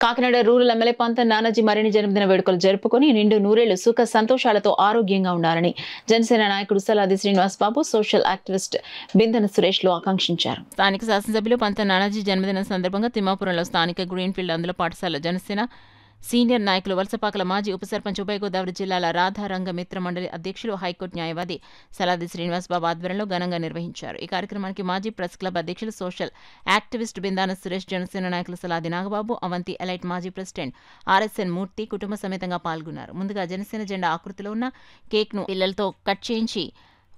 Kakinada rural MLA పంత నానాజీ మరిన్ని జన్మదిన వేడుకలు జరుపుకొని నిండు నూరేళ్లు సుఖ సంతోషాలతో ఆరోగ్యంగా ఉండాలని జనసేన నాయకుడు సలాది శ్రీనివాస్ బాబు సోషల్ యాక్టివిస్ట్ బిందన సురేష్ లు ఆకాంక్షించారు. స్థానిక శాసనసభ్యులు పంత నానాజీ జన్మదినం సందర్భంగా తిమ్మాపురంలో స్థానిక గ్రీన్ఫీల్డ్ అందుల పాఠశాల జనసేన సీనియర్ నాయకులు వలసపాకల మాజీ ఉప సర్పంచ్ ఉభయ గోదావరి జిల్లాల రాధారంగ మిత్ర మండలి అధ్యక్షులు హైకోర్టు న్యాయవాది సలాది శ్రీనివాస్ బాబు ఆధ్వర్యంలో ఘనంగా నిర్వహించారు. ఈ కార్యక్రమానికి మాజీ ప్రెస్ క్లబ్ అధ్యక్షులు సోషల్ యాక్టివిస్ట్ బిందాన సురేష్, జనసేన నాయకులు సలాది నాగబాబు, అవంతి ఎలైట్ మాజీ ప్రెసిడెంట్ ఆర్ఎస్ఎన్ మూర్తి కుటుంబ సమేతంగా పాల్గొన్నారు. ముందుగా జనసేన జెండా ఆకృతిలో ఉన్న కేక్ను పిల్లలతో కట్ చేయించి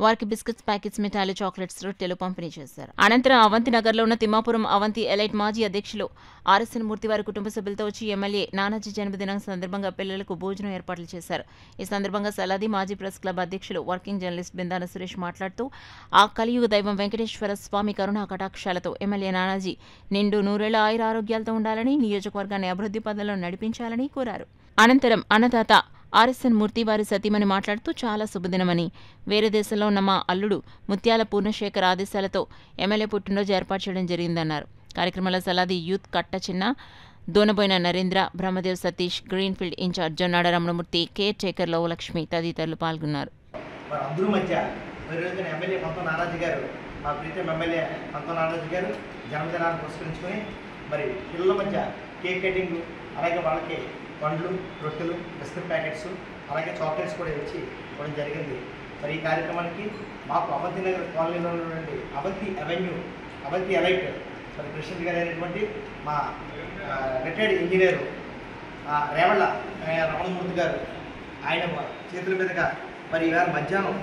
వారికి బిస్కెట్స్ ప్యాకెట్స్, మిఠాయిలు, చాక్లెట్స్, రొట్టెలు పంపిణీ చేశారు. అనంతరం అవంతి నగర్లో ఉన్న తిమ్మాపురం అవంతి ఎలైట్ మాజీ అధ్యక్షులు ఆర్ఎస్ఎన్ మూర్తి వారి కుటుంబ సభ్యులతో వచ్చి ఎమ్మెల్యే నానాజీ జన్మదినం సందర్భంగా పిల్లలకు భోజనం ఏర్పాట్లు చేశారు. ఈ సందర్భంగా సలాది మాజీ ప్రెస్ క్లబ్ అధ్యక్షులు వర్కింగ్ జర్నలిస్ట్ బిందాన సురేష్ మాట్లాడుతూ ఆ కలియుగ దైవం వెంకటేశ్వర స్వామి కరుణా కటాక్షాలతో ఎమ్మెల్యే నానాజీ నిండు నూరేళ్ల ఆయుర ఆరోగ్యాలతో ఉండాలని, నియోజకవర్గాన్ని అభివృద్ధి పదంలో నడిపించాలని కోరారు. అనంతరం అన్నదాత ఆర్ఎస్ఎన్ మూర్తి వారి సతీమణి మాట్లాడుతూ చాలా శుభదినమని, వేరే దేశంలో ఉన్న మా అల్లుడు ముత్యాల పూర్ణశేఖర్ ఆదేశాలతో ఎమ్మెల్యే పుట్టినరోజు ఏర్పాటు చేయడం జరిగిందన్నారు. కార్యక్రమంలో Saladi youth Katta Chinna, Donaboina Narendra, Brahmadev Satish, greenfield incharge Jonnada Ramanamurthy, caretaker Lovalakshmi తదితరులు పాల్గొన్నారు. పండ్లు, రొట్టెలు, బిస్కెట్ ప్యాకెట్స్, అలాగే చాక్లెట్స్ కూడా ఇచ్చి ఇవ్వడం జరిగింది. మరి ఈ కార్యక్రమానికి మాకు అవంతి నగర్ కాలనీలో ఉన్నటువంటి అవంతి అవెన్యూ, అవంతి ఎలైట్ మరి ప్రెసిడెంట్ గారు అయినటువంటి మా రిటైర్డ్ ఇంజనీరు రేవళ్ళ రమణమూర్తి గారు ఆయన చేతుల మీదుగా మరి ఇవాళ మధ్యాహ్నం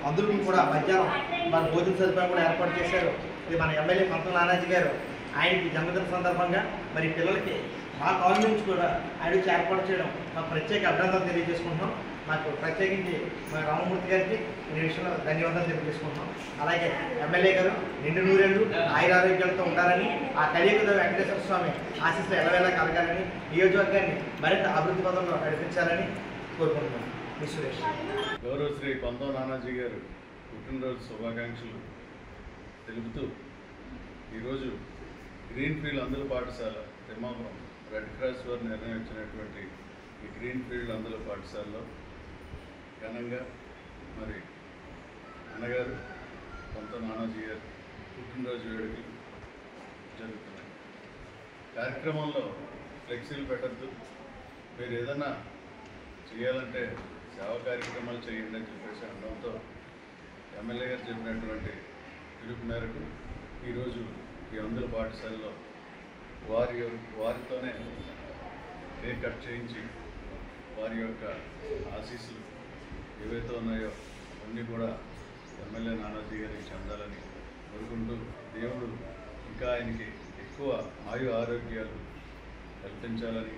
అందరూ కూడా మధ్యాహ్నం మన భోజన సదుపాయం కూడా ఏర్పాటు చేశారు. ఇది మన ఎమ్మెల్యే పంత నానాజీ గారు ఆయనకి జన్మదిన సందర్భంగా మరి పిల్లలకి మా కాలనీ నుంచి కూడా ఆయన ఏర్పాటు చేయడం మాకు ప్రత్యేక అభినందనలు తెలియజేసుకుంటున్నాం. మాకు ప్రత్యేకించి మా రామమూర్తి గారికి ఈ విషయంలో ధన్యవాదాలు తెలియజేసుకుంటున్నాం. అలాగే ఎమ్మెల్యే గారు నిండు నూరేళ్లు ఆయురారోగ్యాలతో ఉండాలని, ఆ కలియుగ వెంకటేశ్వర స్వామి ఆశీస్సులు ఎల్లవేళ కలగాలని, నియోజకవర్గాన్ని మరింత అభివృద్ధి పదంలో నడిపించాలని కోరుకుంటున్నాం. మీ సురేష్. గౌరవ శ్రీ పంత నానాజీ గారు పుట్టినరోజు శుభాకాంక్షలు తెలుపుతూ ఈరోజు గ్రీన్ఫీల్డ్ అందుల పాఠశాల తిమ్మాపురం రెడ్ క్రాస్ వారు నిర్ణయించినటువంటి ఈ గ్రీన్ఫీల్డ్ అందుల పాఠశాలలో ఘనంగా మరి అన్నగారు పంత నానాజీ గారు పుట్టినరోజు వేడుకలు జరుగుతున్నాయి. కార్యక్రమంలో ఫ్లెక్సీలు పెట్టద్దు, మీరు ఏదైనా చేయాలంటే సేవా కార్యక్రమాలు చేయండి అని చెప్పేసి అనడంతో ఎమ్మెల్యే గారు చెప్పినటువంటి పిలుపు మేరకు ఈరోజు ఈ అందుల పాఠశాలలో వారితోనే కేక్ కట్ చేయించి వారి యొక్క ఆశీస్సులు ఏవైతే ఉన్నాయో అన్నీ కూడా ఎమ్మెల్యే నానాజీ గారికి చెందాలని కోరుకుంటూ దేవుడు ఇంకా ఆయనకి ఎక్కువ ఆయు ఆరోగ్యాలు కల్పించాలని